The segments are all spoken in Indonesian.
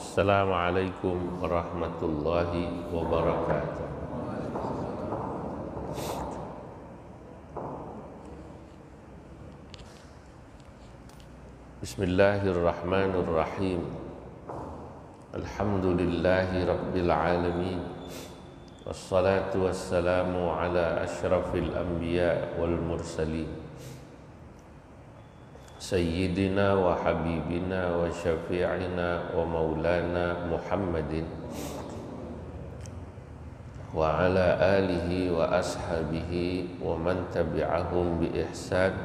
Assalamualaikum warahmatullahi wabarakatuh. Bismillahirrahmanirrahim. Alhamdulillahi rabbil alamin. Wassalatu wassalamu ala asyrafil anbiya wal mursalin. Sayyidina wa habibina wa syafi'ina wa maulana Muhammadin wa ala alihi wa ashabihi wa man tabi'ahum bi ihsan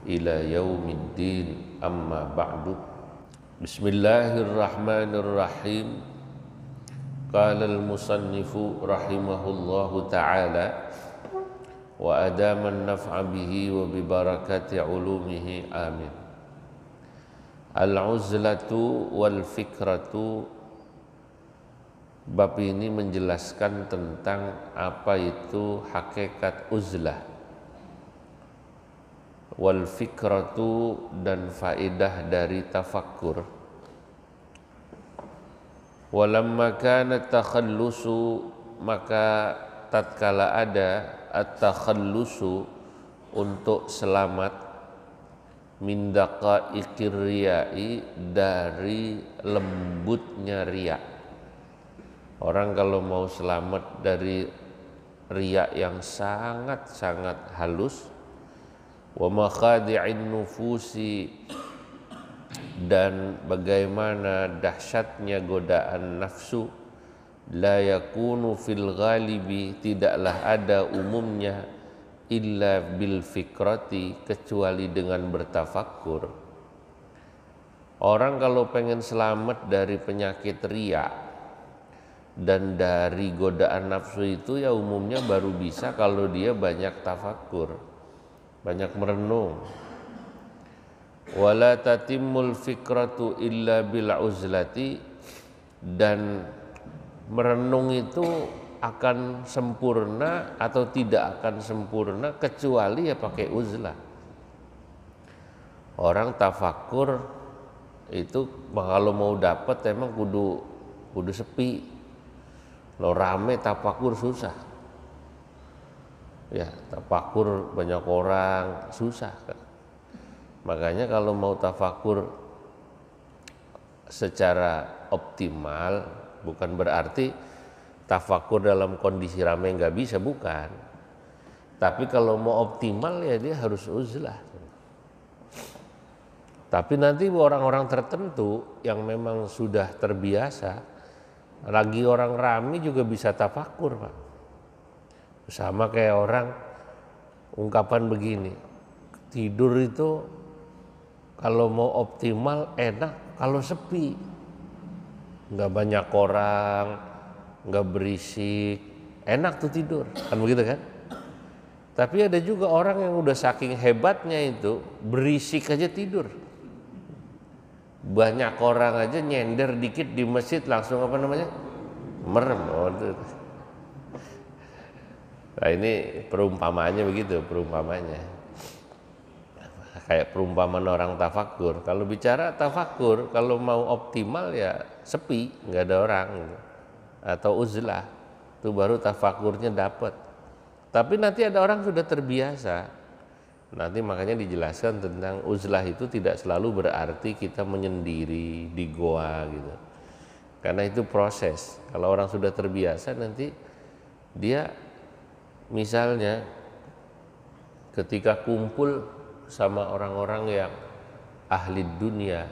ila yaumiddin, amma ba'du. Bismillahirrahmanirrahim. Qala al-musannifu rahimahullahu ta'ala wa adaman naf'a bihi wa bi barakati ulumihi, amin. Al-uzlatu wal fikratu. Bab ini menjelaskan tentang apa itu hakikat uzlah, wal fikratu, dan faedah dari tafakkur. Walamma kana takhallusu, maka tatkala ada at-takhallusu, untuk selamat, min daqaiqir riya'i, dari lembutnya riya. Orang kalau mau selamat dari riya yang sangat-sangat halus, wa makhadi'in nufusi, dan bagaimana dahsyatnya godaan nafsu, la yakunu fil ghalibi, tidaklah ada umumnya, illa bil fikrati, kecuali dengan bertafakkur. Orang kalau pengen selamat dari penyakit riya dan dari godaan nafsu itu, ya umumnya baru bisa kalau dia banyak tafakkur, banyak merenung. Wala tatimmul fikratu illa bil uzlati, dan merenung itu akan sempurna atau tidak akan sempurna kecuali ya pakai uzlah. Orang tafakur itu kalau mau dapat emang kudu sepi. Lo rame tafakur susah. Ya, tafakur banyak orang susah kan. Makanya kalau mau tafakur secara optimal, bukan berarti tafakur dalam kondisi ramai nggak bisa, bukan. Tapi kalau mau optimal ya dia harus uzlah. Tapi nanti orang-orang tertentu yang memang sudah terbiasa, lagi orang ramai juga bisa tafakur, Pak. Sama kayak orang ungkapan begini, tidur itu kalau mau optimal enak kalau sepi, nggak banyak orang, nggak berisik, enak tuh tidur, kan begitu kan? Tapi ada juga orang yang udah saking hebatnya itu berisik aja tidur. Banyak orang aja nyender dikit di masjid langsung apa namanya? Merem. Nah ini perumpamaannya begitu, perumpamanya. Kayak perumpamaan orang tafakur. Kalau bicara tafakur, kalau mau optimal ya sepi, nggak ada orang gitu. Atau uzlah, itu baru tafakurnya dapat. Tapi nanti ada orang sudah terbiasa. Nanti makanya dijelaskan tentang uzlah itu tidak selalu berarti kita menyendiri di goa gitu. Karena itu proses. Kalau orang sudah terbiasa nanti dia misalnya ketika kumpul sama orang-orang yang ahli dunia,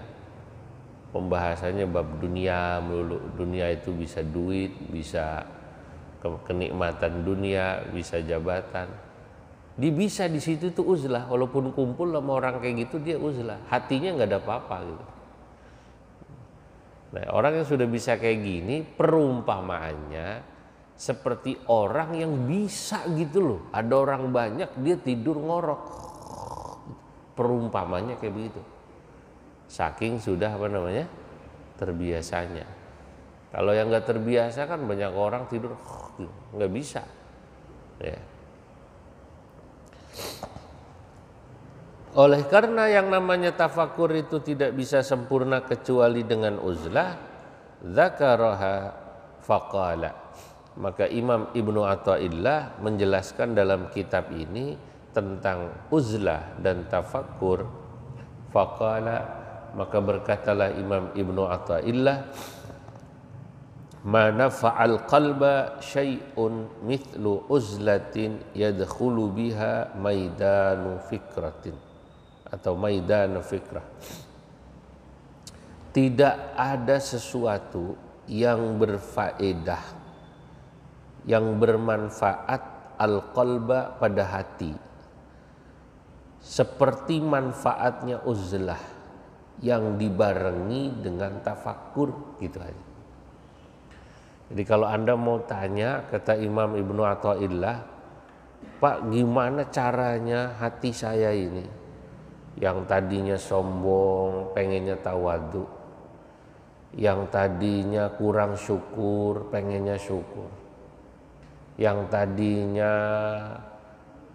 pembahasannya bab dunia melulu. Dunia itu bisa duit, bisa kenikmatan dunia, bisa jabatan. Dia bisa di situ tuh uzlah, walaupun kumpul sama orang kayak gitu dia uzlah, hatinya nggak ada apa-apa gitu. Nah, orang yang sudah bisa kayak gini, perumpamaannya seperti orang yang bisa gitu loh. Ada orang banyak dia tidur ngorok. Perumpamannya kayak begitu. Saking sudah apa namanya? Terbiasanya. Kalau yang nggak terbiasa kan banyak orang tidur nggak bisa. Ya. Oleh karena yang namanya tafakur itu tidak bisa sempurna kecuali dengan uzlah, dzakaraha faqala. Maka Imam Ibnu Athaillah menjelaskan dalam kitab ini tentang uzlah dan tafakkur. Faqala, maka berkatalah Imam Ibnu Athaillah, ma nafa'al qalba syai'un mithlu uzlatin yadkhulu biha maidanu fikratin atau maidanu fikrah. Tidak ada sesuatu yang berfaedah, yang bermanfaat al-qalba pada hati seperti manfaatnya uzlah yang dibarengi dengan tafakkur, gitu aja. Jadi kalau Anda mau tanya, kata Imam Ibnu Athaillah, Pak, gimana caranya hati saya ini yang tadinya sombong pengennya tawadhu, yang tadinya kurang syukur pengennya syukur, yang tadinya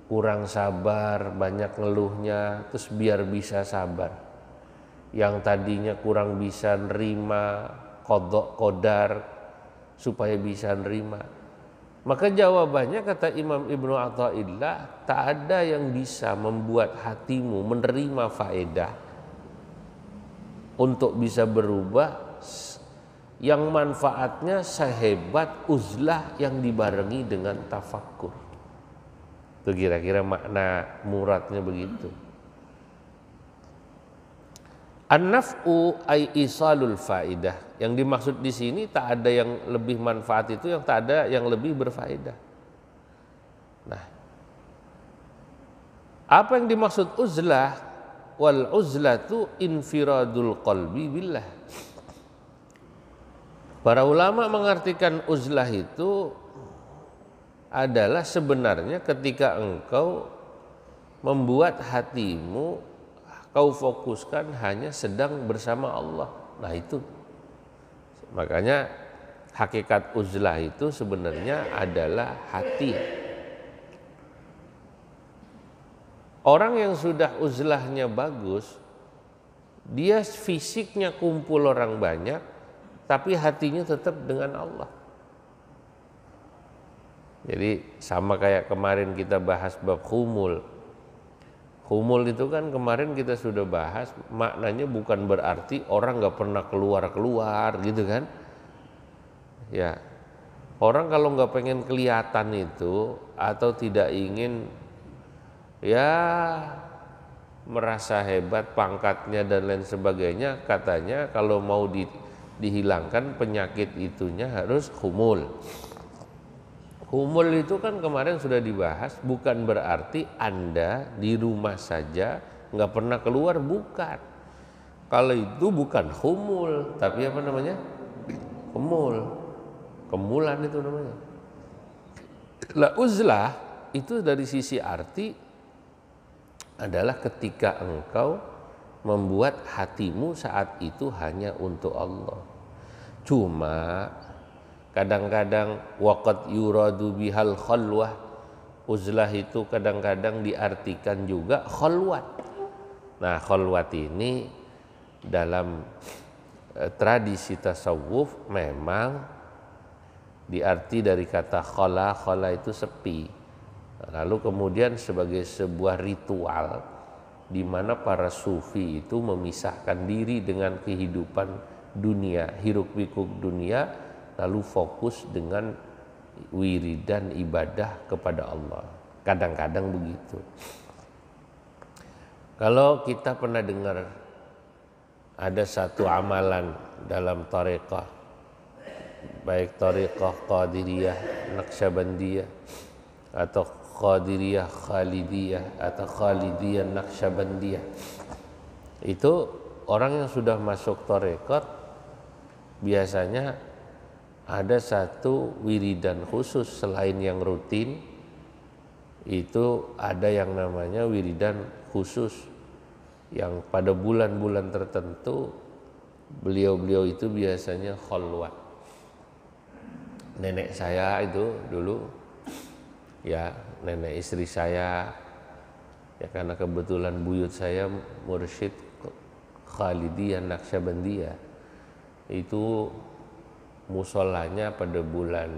kurang sabar banyak ngeluhnya terus biar bisa sabar, yang tadinya kurang bisa nerima qadha qadar supaya bisa nerima. Maka jawabannya, kata Imam Ibnu Athaillah, tak ada yang bisa membuat hatimu menerima faedah untuk bisa berubah yang manfaatnya sehebat uzlah yang dibarengi dengan tafakkur. Itu kira-kira makna muradnya begitu. An-naf'u ay isalul faidah. Yang dimaksud di sini tak ada yang lebih manfaat itu, yang tak ada yang lebih berfaedah. Nah, apa yang dimaksud uzlah? Wal uzlatu infiradul qalbi billah. Para ulama mengartikan uzlah itu adalah sebenarnya ketika engkau membuat hatimu kau fokuskan hanya sedang bersama Allah. Nah itu, makanya hakikat uzlah itu sebenarnya adalah hati. Orang yang sudah uzlahnya bagus, dia fisiknya kumpul orang banyak, tapi hatinya tetap dengan Allah. Jadi sama kayak kemarin kita bahas bab khumul. Khumul itu kan kemarin kita sudah bahas, maknanya bukan berarti orang nggak pernah keluar-keluar gitu kan. Ya, orang kalau nggak pengen kelihatan itu atau tidak ingin ya merasa hebat pangkatnya dan lain sebagainya, katanya kalau mau dihilangkan penyakit itunya harus khumul. Khumul itu kan kemarin sudah dibahas, bukan berarti Anda di rumah saja nggak pernah keluar, bukan. Kalau itu bukan khumul, tapi apa namanya? Khumul. Kemulan itu namanya. La uzlah itu dari sisi arti adalah ketika engkau membuat hatimu saat itu hanya untuk Allah. Cuma kadang-kadang waqad yuradu bihal khalwah, uzlah itu kadang-kadang diartikan juga khalwat. Nah, khalwat ini dalam tradisi tasawuf memang diarti dari kata khala, khala itu sepi. Lalu kemudian sebagai sebuah ritual di mana para sufi itu memisahkan diri dengan kehidupan dunia, hiruk pikuk dunia, lalu fokus dengan wiridan ibadah kepada Allah. Kadang-kadang begitu. Kalau kita pernah dengar ada satu amalan dalam thariqah, baik thariqah Qadiriyah, Naqsyabandiyah atau Qadiriyah Khalidiyah atau Khalidiyah Naqsyabandiyah, itu orang yang sudah masuk thariqat biasanya ada satu wiridan khusus selain yang rutin. Itu ada yang namanya wiridan khusus yang pada bulan-bulan tertentu beliau-beliau itu biasanya khalwat. Nenek saya itu dulu, ya nenek istri saya, ya karena kebetulan buyut saya mursyid Khalidiyah Naqsyabandiyah, itu musolanya pada bulan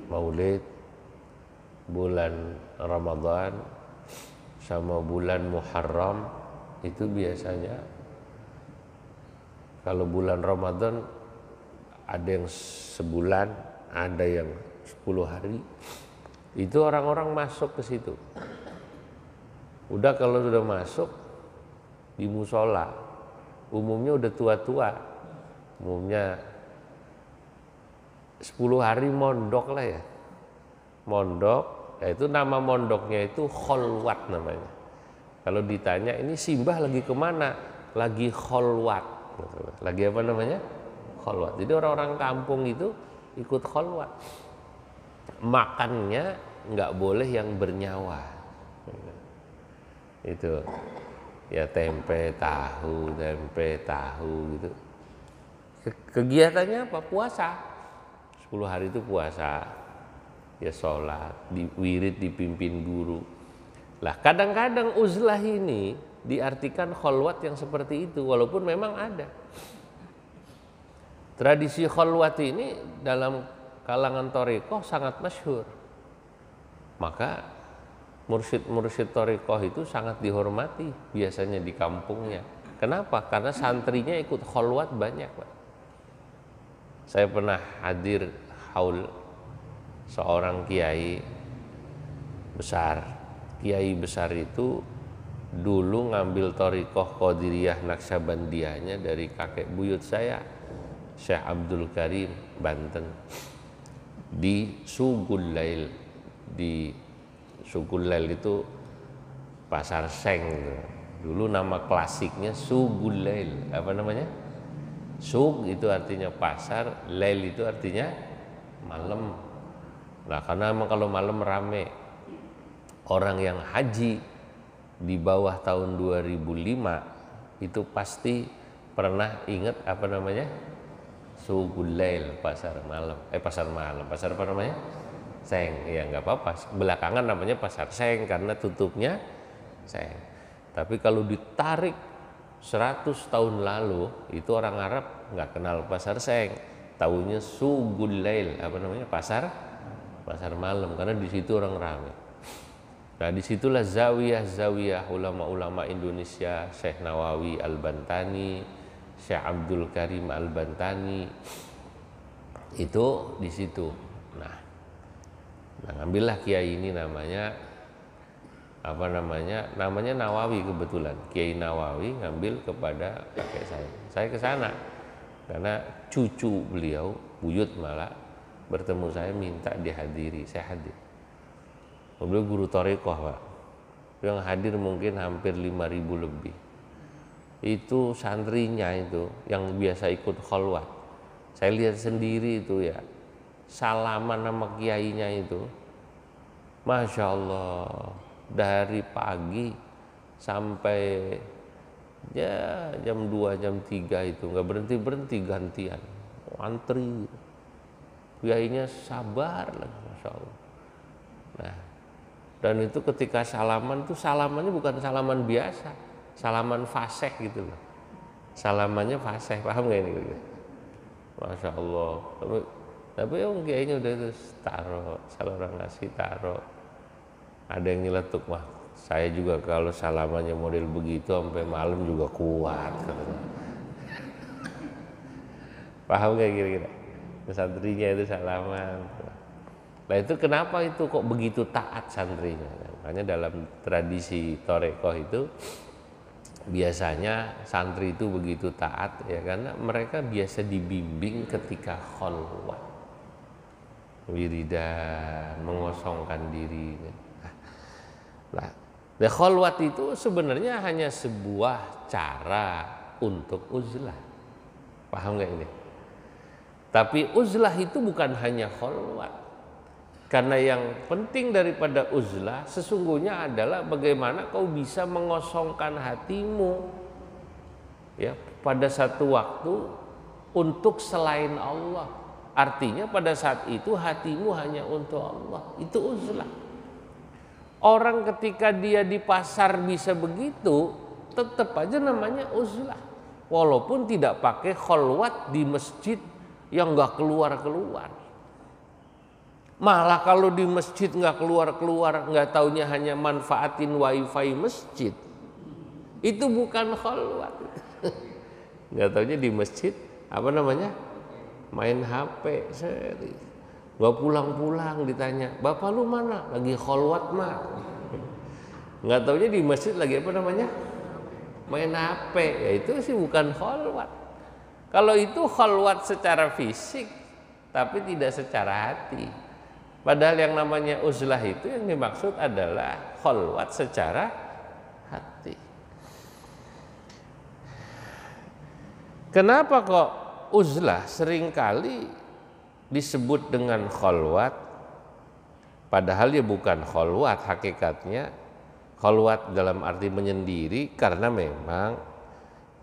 Maulid, bulan Ramadan, sama bulan Muharram. Itu biasanya kalau bulan Ramadan ada yang sebulan, ada yang 10 hari. Itu orang-orang masuk ke situ. Udah kalau sudah masuk di musola, umumnya udah tua-tua, umumnya 10 hari mondok lah ya. Mondok, yaitu nama mondoknya itu kholwat namanya. Kalau ditanya ini Simbah lagi kemana? Lagi kholwat. Lagi apa namanya? Kholwat. Jadi orang-orang kampung itu ikut kholwat. Makannya nggak boleh yang bernyawa. Itu ya tempe tahu gitu. Kegiatannya apa? Puasa. 10 hari itu puasa. Ya sholat, wirid dipimpin guru. Lah kadang-kadang uzlah ini diartikan kholwat yang seperti itu, walaupun memang ada. Tradisi kholwat ini dalam kalangan thariqah sangat masyhur. Maka mursyid-mursyid thariqah itu sangat dihormati biasanya di kampungnya. Kenapa? Karena santrinya ikut kholwat banyak, Pak. Saya pernah hadir haul seorang kiai besar. Kiai besar itu dulu ngambil thariqah Qadiriyah Naksabandiyahnya dari kakek buyut saya, Syekh Abdul Karim, Banten. Di Sugul Lail. Di Sugul Lail itu Pasar Seng. Dulu nama klasiknya Sugul Lail. Apa namanya? Sug itu artinya pasar, lail itu artinya malam. Nah, karena emang kalau malam rame. Orang yang haji di bawah tahun 2005 itu pasti pernah ingat apa namanya? Sugul Lail, pasar malam. Pasar malam, pasar apa namanya? Seng. Ya nggak apa-apa. Belakangan namanya Pasar Seng karena tutupnya Seng. Tapi kalau ditarik 100 tahun lalu itu orang Arab nggak kenal Pasar Seng, tahunya Sugul Lail, apa namanya? Pasar malam, karena di situ orang ramai. Nah, disitulah zawiyah ulama-ulama Indonesia, Syekh Nawawi Al-Bantani, Syekh Abdul Karim Al-Bantani, itu di situ. Nah, ngambillah kiai ini namanya apa namanya? Namanya Nawawi kebetulan. Kiai Nawawi ngambil kepada kakek saya. Saya ke sana karena cucu beliau, buyut malah bertemu saya minta dihadiri, saya hadir. Beliau guru thariqah, Pak. Yang hadir mungkin hampir 5.000 lebih. Itu santrinya itu yang biasa ikut kholwat. Saya lihat sendiri itu ya, salaman sama kiainya itu, Masya Allah, dari pagi sampai ya jam 2, jam 3 itu nggak berhenti gantian, antri. Kiainya sabar lagi, Masya Allah. Nah, dan itu ketika salaman tuh salamannya bukan salaman biasa, salaman fasih gitu loh. Salamannya fasih, paham nggak ini? Masya Allah. Tapi yang kiainya udah itu taruh, salah orang ngasih taruh. Ada yang nyeletuk, wah saya juga kalau salamannya model begitu sampai malam juga kuat. Paham nggak kira-kira? Santrinya itu salaman. Nah itu kenapa itu kok begitu taat santrinya? Makanya dalam tradisi thariqah itu biasanya santri itu begitu taat ya karena mereka biasa dibimbing ketika kholwat, wiridan, mengosongkan diri. Nah, kholwat itu sebenarnya hanya sebuah cara untuk uzlah. Paham nggak ini? Tapi uzlah itu bukan hanya kholwat. Karena yang penting daripada uzlah sesungguhnya adalah bagaimana kau bisa mengosongkan hatimu ya pada satu waktu untuk selain Allah. Artinya pada saat itu hatimu hanya untuk Allah. Itu uzlah. Orang ketika dia di pasar bisa begitu, tetap aja namanya uzlah. walaupun tidak pakai kholwat di masjid yang nggak keluar-keluar. Malah kalau di masjid nggak keluar-keluar, nggak taunya hanya manfaatin wifi masjid, itu bukan kholwat. Nggak taunya di masjid apa namanya, main HP. Nggak pulang-pulang ditanya, bapak lu mana? Lagi kholwat mah. Nggak taunya di masjid lagi apa namanya, main HP. Ya itu sih bukan kholwat. Kalau itu kholwat secara fisik tapi tidak secara hati. Padahal yang namanya uzlah itu yang dimaksud adalah kholwat secara hati. Kenapa kok uzlah seringkali disebut dengan kholwat? Padahal ya bukan kholwat hakikatnya. Kholwat dalam arti menyendiri, karena memang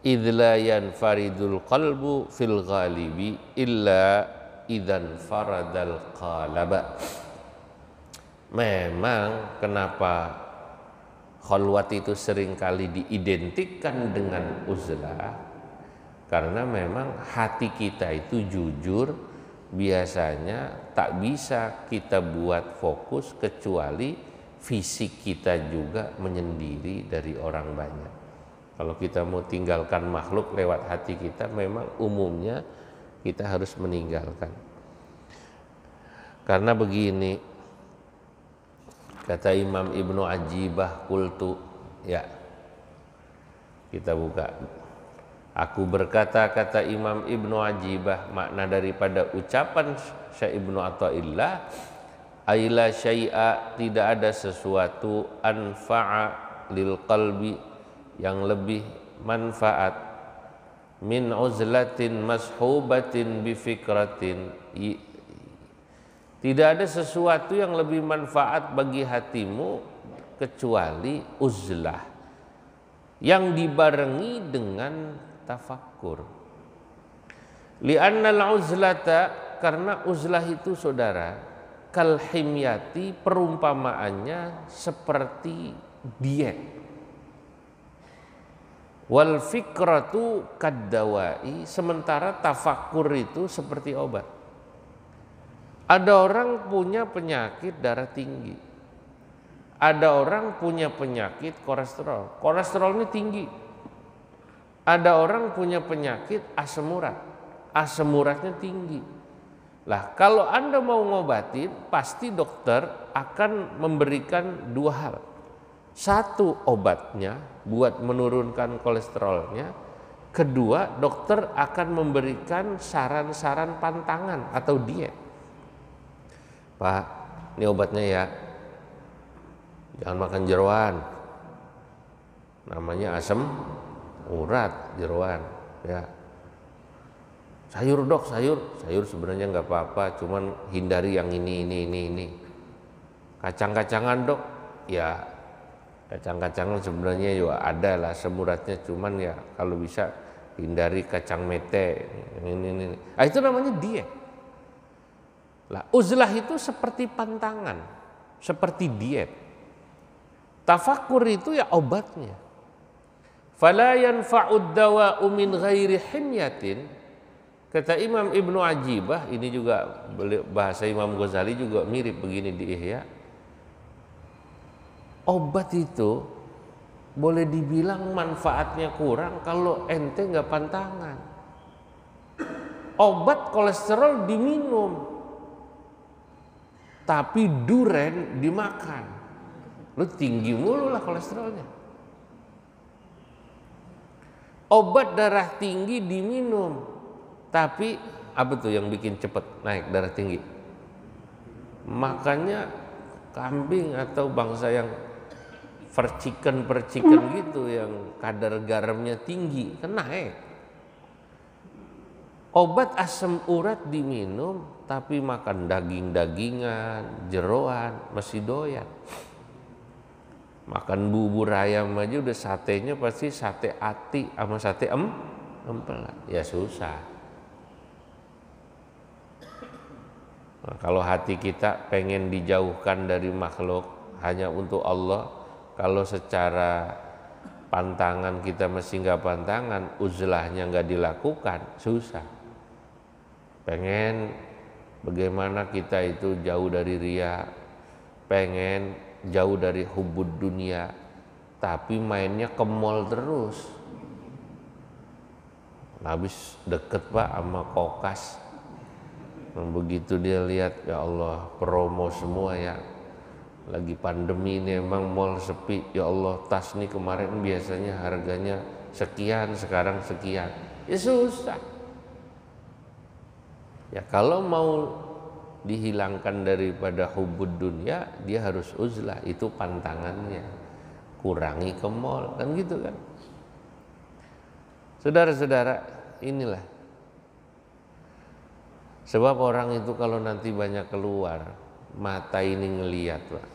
idla yanfaridul qalbu fil ghalibi illa idzan faradal qalaba. Memang kenapa kholwat itu seringkali diidentikan dengan uzlah, karena memang hati kita itu jujur biasanya tak bisa kita buat fokus kecuali fisik kita juga menyendiri dari orang banyak. Kalau kita mau tinggalkan makhluk lewat hati kita, memang umumnya kita harus meninggalkan. Karena begini, kata Imam Ibnu Ajibah, qultu, ya kita buka. Aku berkata, kata Imam Ibnu Ajibah, makna daripada ucapan Syekh Ibnu Athaillah, aila syai'a, tidak ada sesuatu anfa'a lil qalbi, yang lebih manfaat, min uzlatin mashubatin bifikratin, tidak ada sesuatu yang lebih manfaat bagi hatimu kecuali uzlah yang dibarengi dengan tafakkur. Li'annal uzlata, karena uzlah itu saudara, kal himyati, perumpamaannya seperti diet. Wal fikratu kaddawai, sementara tafakkur itu seperti obat. Ada orang punya penyakit darah tinggi, ada orang punya penyakit kolesterol, kolesterolnya tinggi. Ada orang punya penyakit asam urat, asam uratnya tinggi. Lah kalau Anda mau ngobatin, pasti dokter akan memberikan dua hal. Satu, obatnya buat menurunkan kolesterolnya. Kedua, dokter akan memberikan saran-saran pantangan atau diet. Pak, ini obatnya ya, jangan makan jeroan, namanya asam urat jeroan ya. Sayur dok, sayur sebenarnya nggak apa-apa, cuman hindari yang ini. Kacang-kacangan dok, ya kacang-kacangan sebenarnya juga ada lah semuratnya, cuman ya kalau bisa hindari kacang mete ini. Ah, itu namanya diet. Lah uzlah itu seperti pantangan, seperti diet. Tafakur itu ya obatnya. Fala yanfa'ud dawa'u min ghairi himyatin. Kata Imam Ibnu Ajibah, ini juga bahasa Imam Ghazali juga mirip begini di Ihya. Obat itu boleh dibilang manfaatnya kurang kalau ente nggak pantangan. Obat kolesterol diminum, tapi duren dimakan, lu tinggi mulu lah kolesterolnya. Obat darah tinggi diminum, tapi apa tuh yang bikin cepet naik darah tinggi? Makanya kambing atau bangsa yang percikan gitu, yang kadar garamnya tinggi, kan naik. Obat asam urat diminum, tapi makan daging-dagingan, jeroan, masih doyan. Makan bubur ayam aja udah satenya pasti sate ati sama sate empelan, ya susah. Nah, kalau hati kita pengen dijauhkan dari makhluk hanya untuk Allah, kalau secara pantangan kita masih nggak pantangan, uzlahnya nggak dilakukan, susah. Pengen bagaimana kita itu jauh dari riya, pengen jauh dari hubud dunia, tapi mainnya ke mall terus. Habis deket Pak sama Kokas. Begitu dia lihat, ya Allah promo semua ya. Lagi pandemi ini emang mall sepi, ya Allah tas nih kemarin biasanya harganya sekian, sekarang sekian. Ya susah. Ya kalau mau dihilangkan daripada hubud dunia, dia harus uzlah, itu pantangannya. Kurangi ke mall, kan gitu kan. Saudara-saudara, inilah sebab orang itu kalau nanti banyak keluar, mata ini ngelihat Pak.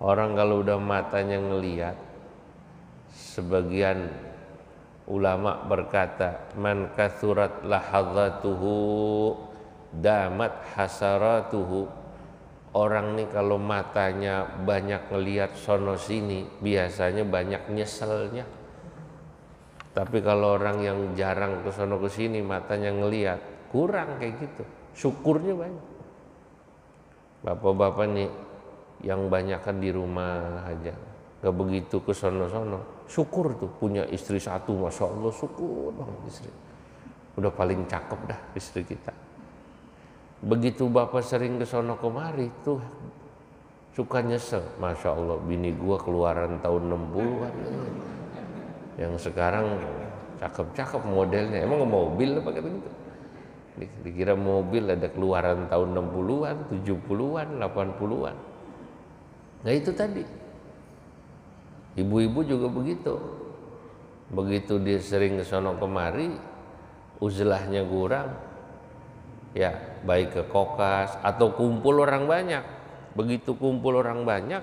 Orang kalau udah matanya ngelihat, sebagian ulama berkata, man kathurat lahadzatuhu damat hasaratuhu. Orang nih kalau matanya banyak ngelihat sono sini, biasanya banyak nyeselnya. Tapi kalau orang yang jarang ke sono ke sini, matanya ngelihat, kurang kayak gitu. Syukurnya banyak. Bapak-bapak nih yang banyak kan di rumah aja, gak begitu ke sono-sono. Syukur tuh punya istri satu, masya Allah, syukur banget istri. Udah paling cakep dah istri kita. Begitu bapak sering ke sono kemari tuh suka nyesel, masya Allah bini gua keluaran tahun 60-an. Yang sekarang cakep-cakep modelnya, emang mobil apa gitu? Dikira mobil ada keluaran tahun 60-an, 70-an, 80-an. Nah itu tadi. Ibu-ibu juga begitu. Begitu dia sering ke sono kemari, uzlahnya kurang. Ya, baik ke Kokas atau kumpul orang banyak. Begitu kumpul orang banyak,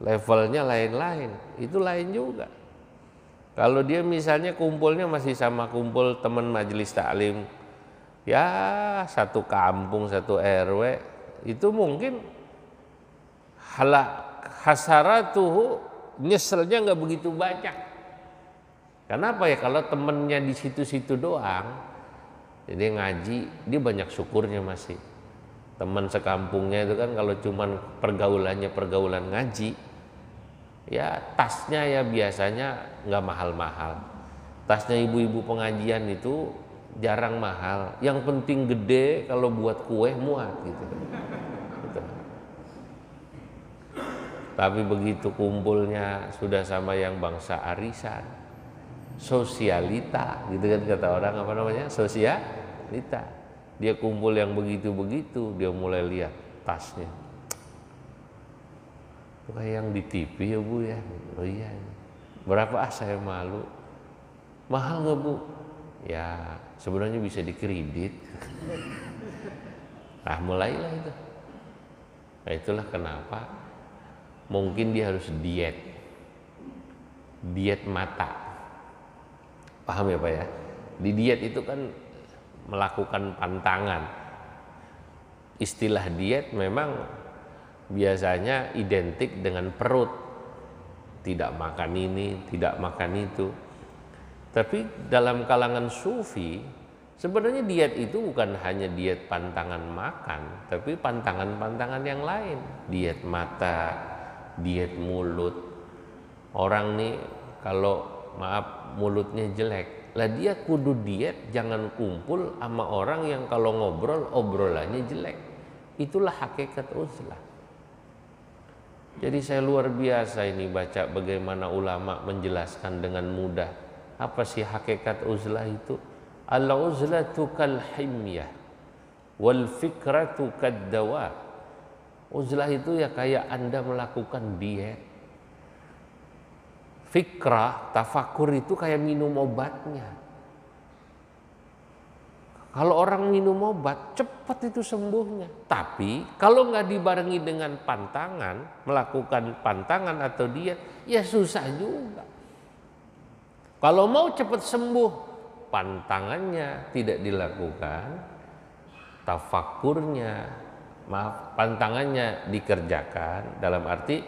levelnya lain-lain, itu lain juga. Kalau dia misalnya kumpulnya masih sama kumpul teman majelis taklim, ya satu kampung, satu RW, itu mungkin hasaratuhu, nyeselnya nggak begitu banyak. Kenapa ya? Kalau temennya di situ-situ doang, jadi ngaji, dia banyak syukurnya masih. Teman sekampungnya itu kan kalau cuman pergaulan ngaji, ya tasnya ya biasanya nggak mahal-mahal. Tasnya ibu-ibu pengajian itu jarang mahal. Yang penting gede, kalau buat kue muat gitu. Gitu. Tapi begitu kumpulnya sudah sama yang bangsa arisan, sosialita, gitu kan kata orang, apa namanya, sosialita. Dia kumpul yang begitu-begitu, dia mulai lihat tasnya. Kayak yang di TV ya Bu ya. Oh iya. Berapa? Saya malu. Mahal nggak Bu? Ya sebenarnya bisa dikredit. Nah mulailah itu. Nah itulah kenapa mungkin dia harus diet. Diet mata. Paham ya Pak ya? Di diet itu kan melakukan pantangan. Istilah diet memang biasanya identik dengan perut, tidak makan ini, tidak makan itu. Tapi dalam kalangan sufi, sebenarnya diet itu bukan hanya diet pantangan makan, tapi pantangan-pantangan yang lain. Diet mata, diet mulut. Orang nih kalau maaf mulutnya jelek, lah dia kudu diet, jangan kumpul sama orang yang kalau ngobrol obrolannya jelek. Itulah hakikat uzlah. Jadi saya luar biasa ini baca bagaimana ulama menjelaskan dengan mudah apa sih hakikat uzlah itu. Al-uzlatu kal himyah wal fikratu kad dawa. Uzlah itu ya kayak Anda melakukan diet. Fikrah, tafakur itu kayak minum obatnya. Kalau orang minum obat, cepat itu sembuhnya. Tapi kalau nggak dibarengi dengan pantangan, melakukan pantangan atau diet, ya susah juga. Kalau mau cepat sembuh, pantangannya tidak dilakukan, tafakurnya, pantangannya dikerjakan, dalam arti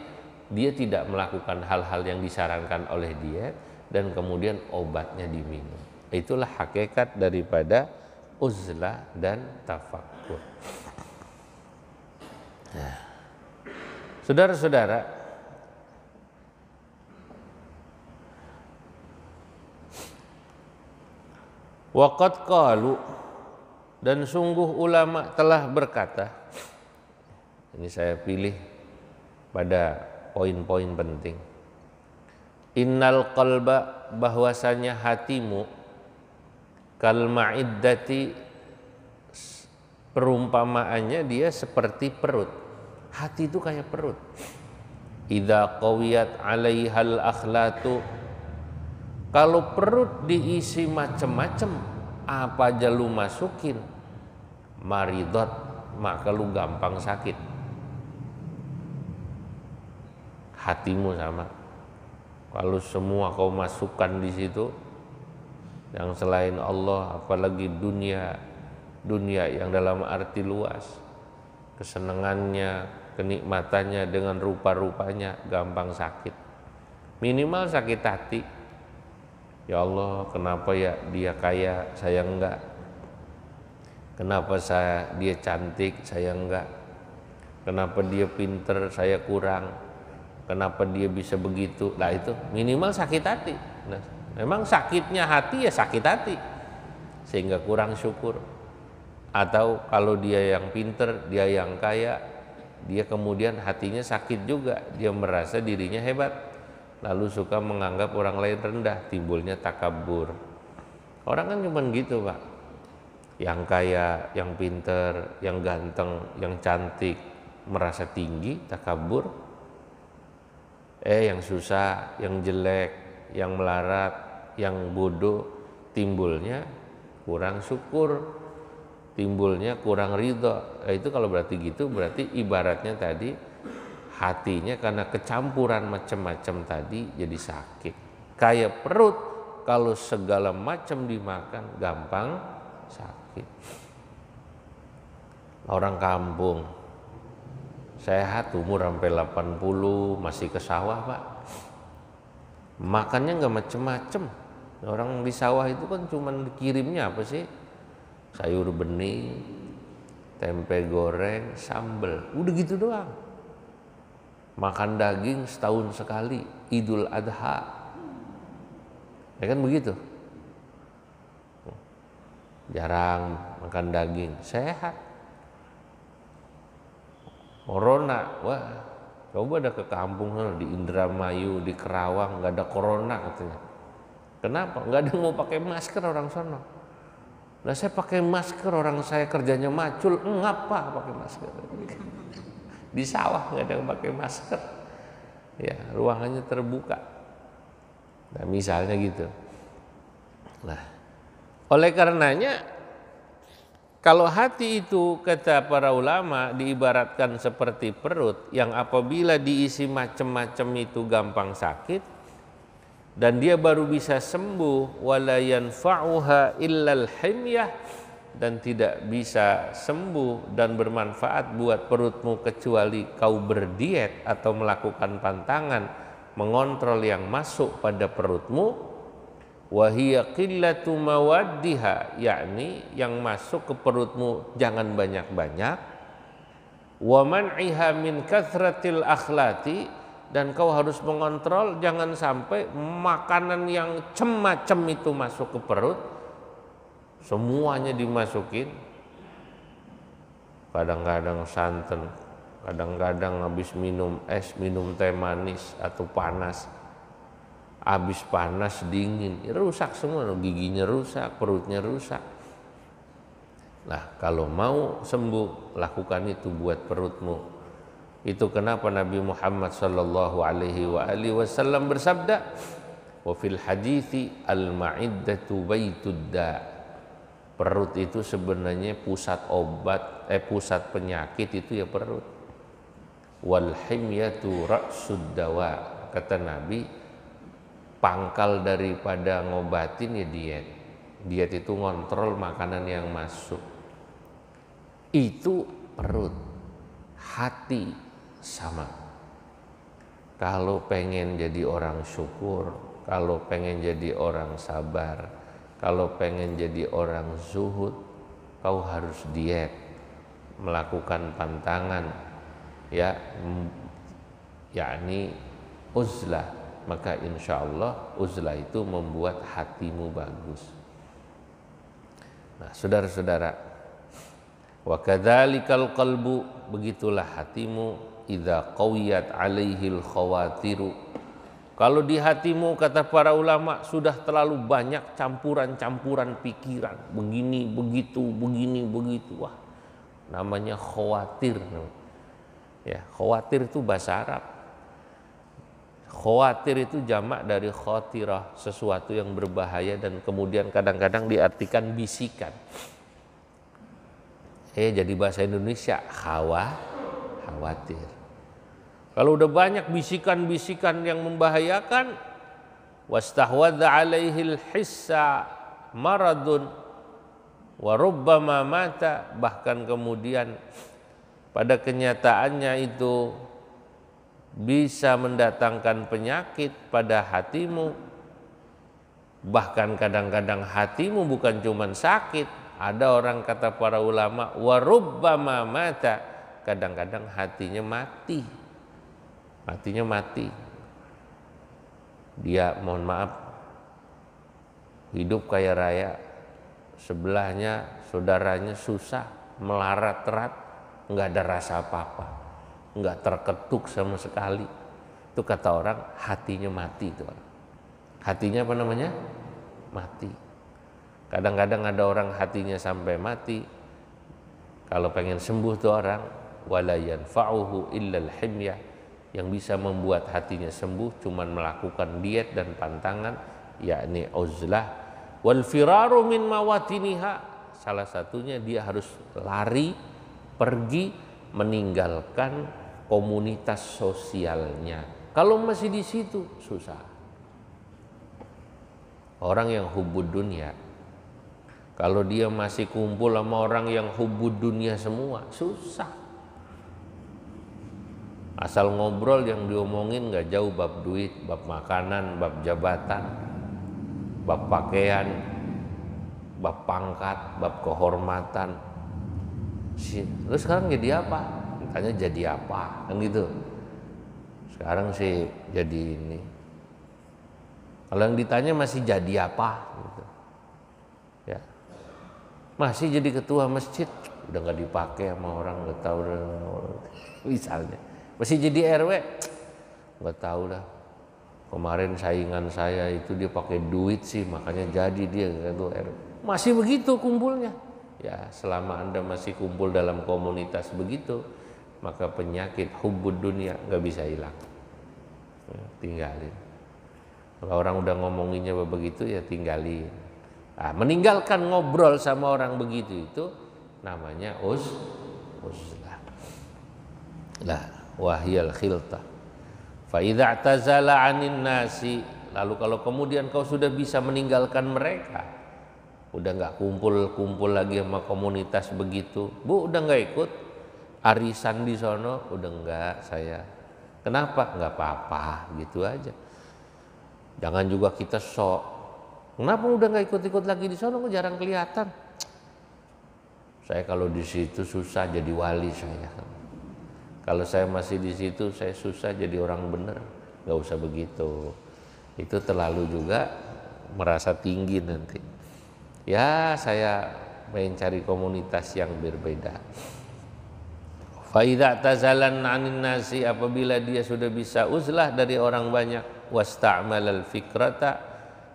dia tidak melakukan hal-hal yang disarankan oleh diet, dan kemudian obatnya diminum. Itulah hakikat daripada uzlah dan tafakkur. Nah, saudara-saudara, waqad qalu, dan sungguh ulama telah berkata, ini saya pilih pada poin-poin penting. Innal qalba, bahwasanya hatimu, kal ma'iddati, perumpamaannya dia seperti perut. Hati itu kayak perut. Idza qawiyat 'alaihal akhlatu, kalau perut diisi macam-macam, apa aja lu masukin, maridot, maka lu gampang sakit. Hatimu sama. Kalau semua kau masukkan di situ, yang selain Allah, apalagi dunia yang dalam arti luas, kesenangannya, kenikmatannya dengan rupa-rupanya, gampang sakit. Minimal sakit hati. Ya Allah, kenapa ya dia kaya, saya enggak? Kenapa dia cantik, saya enggak? Kenapa dia pinter, saya kurang? Kenapa dia bisa begitu? Nah itu minimal sakit hati. Nah, memang sakitnya hati ya sakit hati, sehingga kurang syukur. Atau kalau dia yang pinter, dia yang kaya, dia kemudian hatinya sakit juga, dia merasa dirinya hebat, lalu suka menganggap orang lain rendah, timbulnya takabur. Orang kan cuma gitu Pak, yang kaya, yang pinter, yang ganteng, yang cantik, merasa tinggi, takabur. Yang susah, yang jelek, yang melarat, yang bodoh, timbulnya kurang syukur, timbulnya kurang ridho. Itu kalau berarti gitu, berarti ibaratnya tadi hatinya karena kecampuran macam-macam tadi jadi sakit. Kayak perut, kalau segala macam dimakan gampang sakit. Orang kampung sehat, umur sampai 80, masih ke sawah Pak, makannya nggak macem-macem. Orang di sawah itu kan cuman dikirimnya apa sih, sayur bening, tempe goreng, sambel, udah gitu doang. Makan daging setahun sekali, Idul Adha, ya kan begitu. Jarang makan daging, sehat. Corona, wah coba dah ke kampung di Indramayu, di Kerawang, nggak ada corona katanya. Kenapa? Nggak ada yang mau pakai masker orang sono. Nah saya pakai masker, orang saya kerjanya macul, ngapa pakai masker? Di sawah nggak ada yang pakai masker, ya ruangannya terbuka. Nah misalnya gitu. Nah oleh karenanya, kalau hati itu kata para ulama diibaratkan seperti perut yang apabila diisi macam-macam itu gampang sakit, dan dia baru bisa sembuh, wala yanfa'uha illal himyah, dan tidak bisa sembuh dan bermanfaat buat perutmu kecuali kau berdiet atau melakukan pantangan mengontrol yang masuk pada perutmu. Wahiyya qillatu mawaddiha, yakni yang masuk ke perutmu jangan banyak-banyak. Wa man'iha min kathratil akhlati, dan kau harus mengontrol jangan sampai makanan yang macam-macam itu masuk ke perut, semuanya dimasukin. Kadang-kadang santan, kadang-kadang habis minum es, minum teh manis atau panas, habis panas dingin, rusak semua, giginya rusak, perutnya rusak. Nah kalau mau sembuh, lakukan itu buat perutmu. Itu kenapa Nabi Muhammad sallallahu alaihi wasallam bersabda, wa fil hadithi al ma'iddatu baitud da, perut itu sebenarnya pusat obat, pusat penyakit itu ya perut. Wal himyatu ra'sud dawa, kata Nabi, pangkal daripada ngobatin ya diet. Diet itu ngontrol makanan yang masuk. Itu perut. Hati sama. Kalau pengen jadi orang syukur, kalau pengen jadi orang sabar, kalau pengen jadi orang zuhud, kau harus diet, melakukan pantangan, ya, yakni uzlah. Maka insya Allah uzlah itu membuat hatimu bagus. Nah, saudara-saudara, wa kadzalikal qalbu, begitulah hatimu, idza qawiyat alaihil khawatiru. Kalau di hatimu, kata para ulama, sudah terlalu banyak campuran-campuran pikiran, begini begitu, begini begitu, wah, namanya khawatir. Ya, khawatir itu bahasa Arab. Khawatir itu jamak dari khatirah, sesuatu yang berbahaya, dan kemudian kadang-kadang diartikan bisikan. Jadi bahasa Indonesia khawatir. Kalau udah banyak bisikan-bisikan yang membahayakan, wastahwadza alaihil hissa maradun wa rubbama mata, bahkan kemudian pada kenyataannya itu bisa mendatangkan penyakit pada hatimu. Bahkan kadang-kadang hatimu bukan cuma sakit, ada orang, kata para ulama, wa rubbama mata, kadang-kadang hatinya mati. Dia, mohon maaf, hidup kaya raya, sebelahnya saudaranya susah, melarat-rat, nggak ada rasa apa-apa, nggak terketuk sama sekali. Itu kata orang hatinya mati. Itu hatinya apa namanya? Mati. Kadang-kadang ada orang hatinya sampai mati. Kalau pengen sembuh tuh orang, wala yanfa'uhu illal himyah, yang bisa membuat hatinya sembuh cuman melakukan diet dan pantangan, yakni uzlah. Wal firaru min mawatiniha, salah satunya dia harus lari, pergi, meninggalkan komunitas sosialnya. Kalau masih di situ susah. Orang yang hubbud dunya, kalau dia masih kumpul sama orang yang hubbud dunya semua, susah. Asal ngobrol yang diomongin nggak jauh bab duit, bab makanan, bab jabatan, bab pakaian, bab pangkat, bab kehormatan. Terus sekarang jadi apa? Ditanya jadi apa, kan gitu. Sekarang sih jadi ini. Kalau yang ditanya masih jadi apa, gitu. Ya, masih jadi ketua masjid, udah nggak dipakai sama orang, nggak tahu, misalnya. Masih jadi RW, nggak tahu dah. Kemarin saingan saya itu dia pakai duit sih, makanya jadi dia ketua RW. Masih begitu kumpulnya. Ya, selama Anda masih kumpul dalam komunitas begitu, maka penyakit hubbud dunia nggak bisa hilang. Tinggalin. Kalau orang udah ngomonginnya begitu, ya tinggalin. Nah, meninggalkan ngobrol sama orang begitu itu namanya uzlah. Lah, wahyal khiltah. Fa idza i'tazala 'anin nasi, lalu kalau kemudian kau sudah bisa meninggalkan mereka, udah nggak kumpul lagi sama komunitas begitu, Bu, udah nggak ikut arisan di sono, udah nggak saya. Kenapa? Nggak apa-apa, gitu aja. Jangan juga kita sok. Kenapa udah nggak ikut-ikut lagi di sono? Kok jarang kelihatan? Saya kalau di situ susah jadi wali saya. Kalau saya masih di situ, saya susah jadi orang benar. Nggak usah begitu. Itu terlalu juga merasa tinggi nanti. Ya, saya pengen cari komunitas yang berbeda. Fa idza tazalan 'anin nasi, apabila dia sudah bisa uzlah dari orang banyak, wasta'malal fikrata,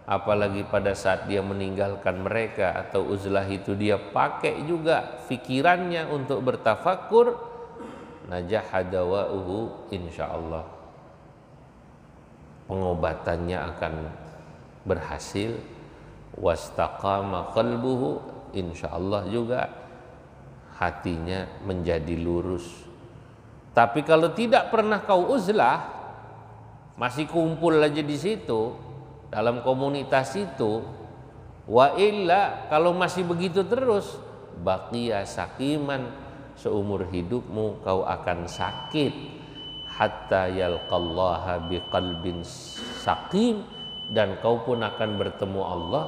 apalagi pada saat dia meninggalkan mereka atau uzlah itu dia pakai juga fikirannya untuk bertafakur, najah dawa'uhu, insyaallah pengobatannya akan berhasil. Wastaqama qalbuhu, insyaallah juga hatinya menjadi lurus. Tapi kalau tidak pernah kau uzlah, masih kumpul aja di situ dalam komunitas itu, wa illa, kalau masih begitu terus, baqiya sakiman, seumur hidupmu kau akan sakit, hatta yalqallaha biqalbin saqim, dan kau pun akan bertemu Allah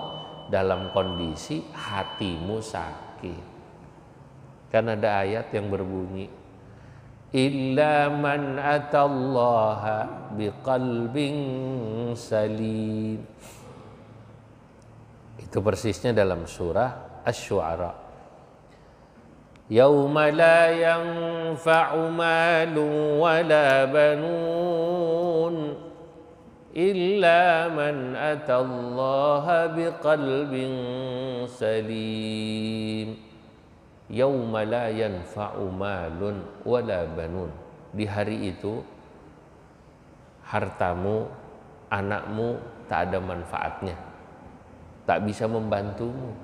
dalam kondisi hatimu sakit. Kan ada ayat yang berbunyi illa man atallaha biqalbin salim. Itu persisnya dalam surah Asy-Syu'ara. Yauma la yanfa'u malun wala banun illa man atallaha biqalbin salim. Yauma la yanfa'u malun wala banun. Di hari itu hartamu, anakmu tak ada manfaatnya, tak bisa membantumu.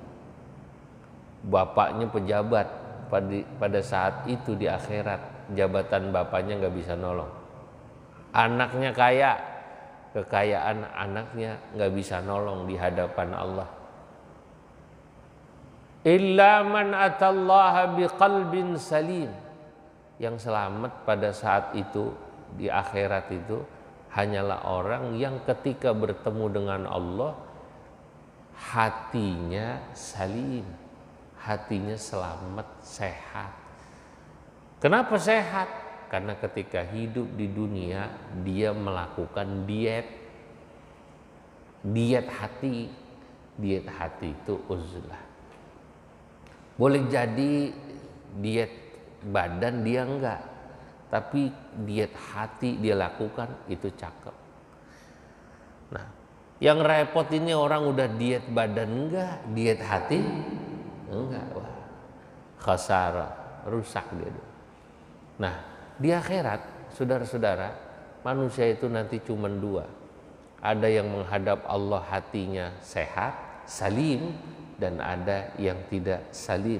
Bapaknya pejabat, pada saat itu di akhirat jabatan bapaknya nggak bisa nolong. Anaknya kaya, kekayaan anaknya nggak bisa nolong di hadapan Allah. Illa man atallaha biqalbin salim. Yang selamat pada saat itu di akhirat itu hanyalah orang yang ketika bertemu dengan Allah hatinya salim, hatinya selamat, sehat. Kenapa sehat? Karena ketika hidup di dunia dia melakukan diet hati. Diet hati itu uzlah. Boleh jadi diet badan dia enggak, tapi diet hati dia lakukan, itu cakep. Nah, yang repot ini orang udah diet badan enggak, diet hati enggak, wah khasara, rusak dia. Nah, di akhirat saudara-saudara, manusia itu nanti cuma dua. Ada yang menghadap Allah hatinya sehat, salim, dan ada yang tidak salim.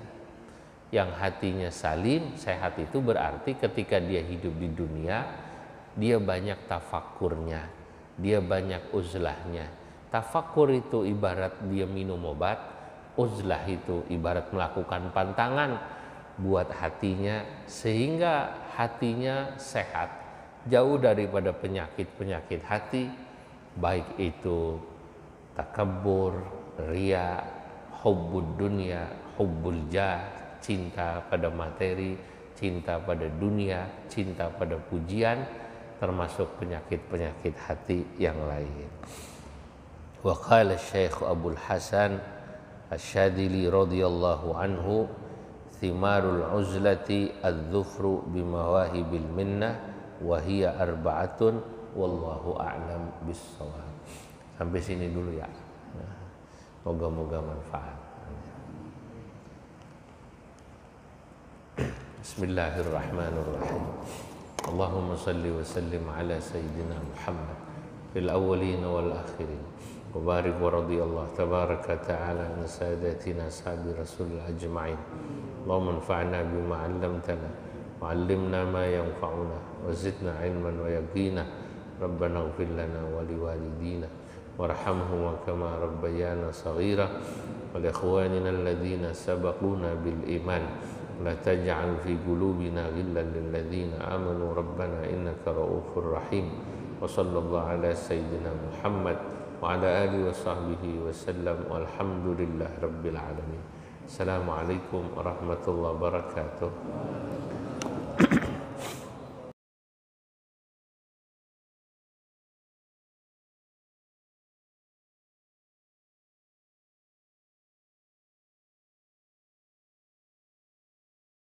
Yang hatinya salim, sehat itu berarti ketika dia hidup di dunia, dia banyak tafakurnya, dia banyak uzlahnya. Tafakur itu ibarat dia minum obat, uzlah itu ibarat melakukan pantangan buat hatinya sehingga hatinya sehat, jauh daripada penyakit-penyakit hati, baik itu takabur, riya, hubbud dunya, hubbul jah, cinta pada materi, cinta pada dunia, cinta pada pujian, termasuk penyakit-penyakit hati yang lain. Wa qala Syekh Abdul Hasan Asy-Syadzili radhiyallahu anhu, thimarul uzlati adz-dzufru bimawahibil minnah wa hiya arba'atun wallahu a'lam bis-shawab. Sampai sini dulu ya. Moga-moga manfaat. Bismillahirrahmanirrahim. Allahumma salli wa sallim ala sayyidina Muhammad fil awwalin wal akhirin. Wa barik wa radiyallahu tabaraka ta'ala an sadatina sahabi rasul ajma'in. Allahumma anfa'na bima 'allamtana wa 'allimna ma yanfa'una wa zidna 'ilman wa yaqina. Rabbana ighfir lana wa liwalidina warhamhum kama rabbayana saghira wa li ikhwanina alladhina sabaquna bil iman la taj'al fi qulubina ghillan lil ladzina amanu rabbana innaka ra'ufur rahim. Wa sallallahu ala sayyidina Muhammad wa ala alihi wa sahbihi wa sallam walhamdulillahi rabbil alamin. Assalamualaikum warahmatullahi wabarakatuh.